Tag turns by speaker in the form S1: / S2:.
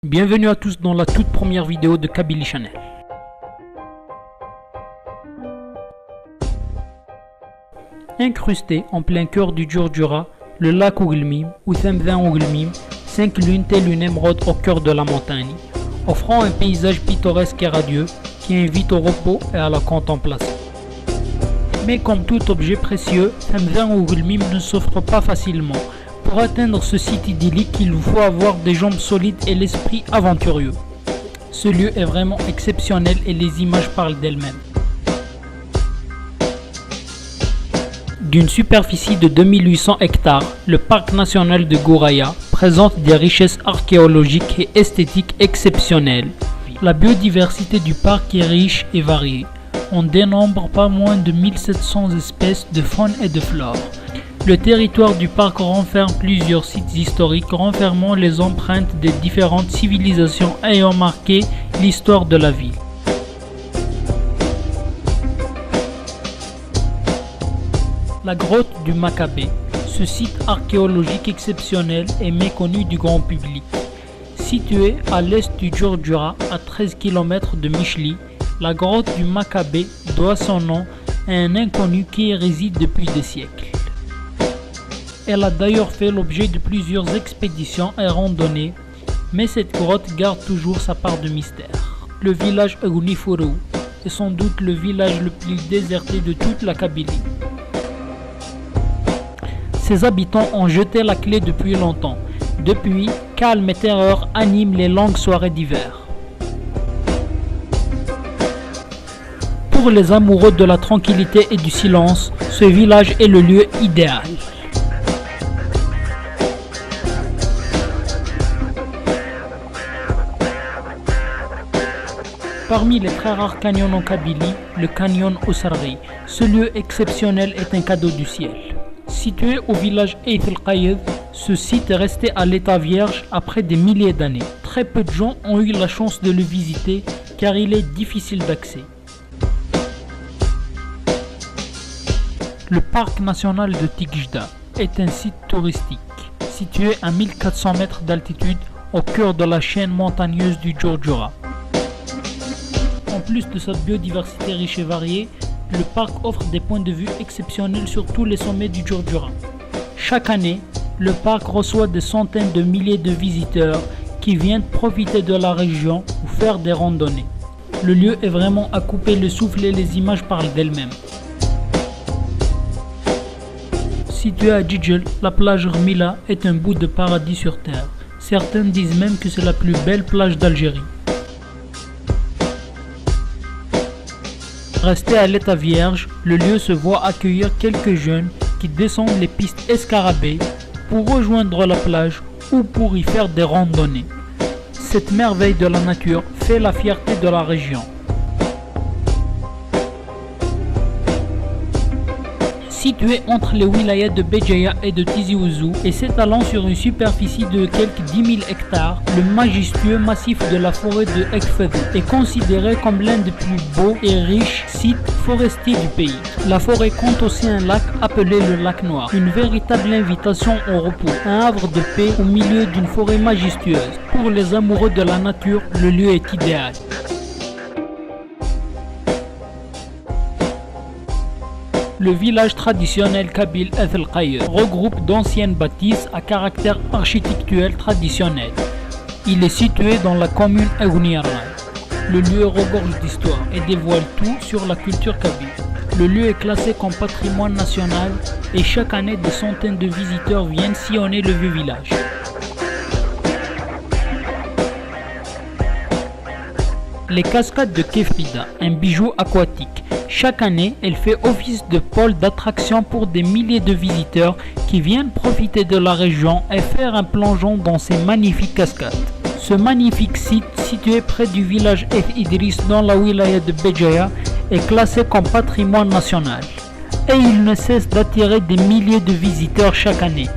S1: Bienvenue à tous dans la toute première vidéo de Kabylie Channel. Incrusté en plein cœur du Djurdjura, le lac Ougelmim, ou Thamdin Ougelmim, s'incline tel une émeraude au cœur de la montagne, offrant un paysage pittoresque et radieux qui invite au repos et à la contemplation. Mais comme tout objet précieux, Thamdin Ougelmim ne s'offre pas facilement. Pour atteindre ce site idyllique, il vous faut avoir des jambes solides et l'esprit aventureux. Ce lieu est vraiment exceptionnel et les images parlent d'elles-mêmes. D'une superficie de 2800 hectares, le parc national de Gouraya présente des richesses archéologiques et esthétiques exceptionnelles. La biodiversité du parc est riche et variée. On dénombre pas moins de 1700 espèces de faune et de flore. Le territoire du parc renferme plusieurs sites historiques renfermant les empreintes des différentes civilisations ayant marqué l'histoire de la ville. La grotte du Maccabée. Ce site archéologique exceptionnel est méconnu du grand public. Située à l'est du Djurdjura, à 13 km de Michli, la grotte du Maccabée doit son nom à un inconnu qui y réside depuis des siècles. Elle a d'ailleurs fait l'objet de plusieurs expéditions et randonnées, mais cette grotte garde toujours sa part de mystère. Le village Egunifuru est sans doute le village le plus déserté de toute la Kabylie. Ses habitants ont jeté la clé depuis longtemps. Depuis, calme et terreur animent les longues soirées d'hiver. Pour les amoureux de la tranquillité et du silence, ce village est le lieu idéal. Parmi les très rares canyons en Kabylie, le canyon Oussarghi. Ce lieu exceptionnel est un cadeau du ciel. Situé au village Eith el-Qaïd, ce site est resté à l'état vierge après des milliers d'années. Très peu de gens ont eu la chance de le visiter car il est difficile d'accès. Le parc national de Tigjda est un site touristique situé à 1400 mètres d'altitude au cœur de la chaîne montagneuse du Djurdjura. En plus de sa biodiversité riche et variée, le parc offre des points de vue exceptionnels sur tous les sommets du Djurdjura. Chaque année, le parc reçoit des centaines de milliers de visiteurs qui viennent profiter de la région ou faire des randonnées. Le lieu est vraiment à couper le souffle et les images parlent d'elles-mêmes. Située à Djidjel, la plage Rmila est un bout de paradis sur terre. Certains disent même que c'est la plus belle plage d'Algérie. Resté à l'état vierge, le lieu se voit accueillir quelques jeunes qui descendent les pistes escarabées pour rejoindre la plage ou pour y faire des randonnées. Cette merveille de la nature fait la fierté de la région. Situé entre les wilayas de Béjaïa et de Tizi Ouzou et s'étalant sur une superficie de quelques 10 000 hectares, le majestueux massif de la forêt de Ekfed est considéré comme l'un des plus beaux et riches sites forestiers du pays. La forêt compte aussi un lac appelé le lac Noir, une véritable invitation au repos, un havre de paix au milieu d'une forêt majestueuse. Pour les amoureux de la nature, le lieu est idéal. Le village traditionnel kabyle Eith el-Qaïd regroupe d'anciennes bâtisses à caractère architectuel traditionnel. Il est situé dans la commune Egunifuru. Le lieu regorge d'histoire et dévoile tout sur la culture kabyle. Le lieu est classé comme patrimoine national et chaque année des centaines de visiteurs viennent sillonner le vieux village. Les cascades de Kefrida, un bijou aquatique. Chaque année, elle fait office de pôle d'attraction pour des milliers de visiteurs qui viennent profiter de la région et faire un plongeon dans ces magnifiques cascades. Ce magnifique site, situé près du village Eith Idriss dans la wilaya de Béjaïa, est classé comme patrimoine national. Et il ne cesse d'attirer des milliers de visiteurs chaque année.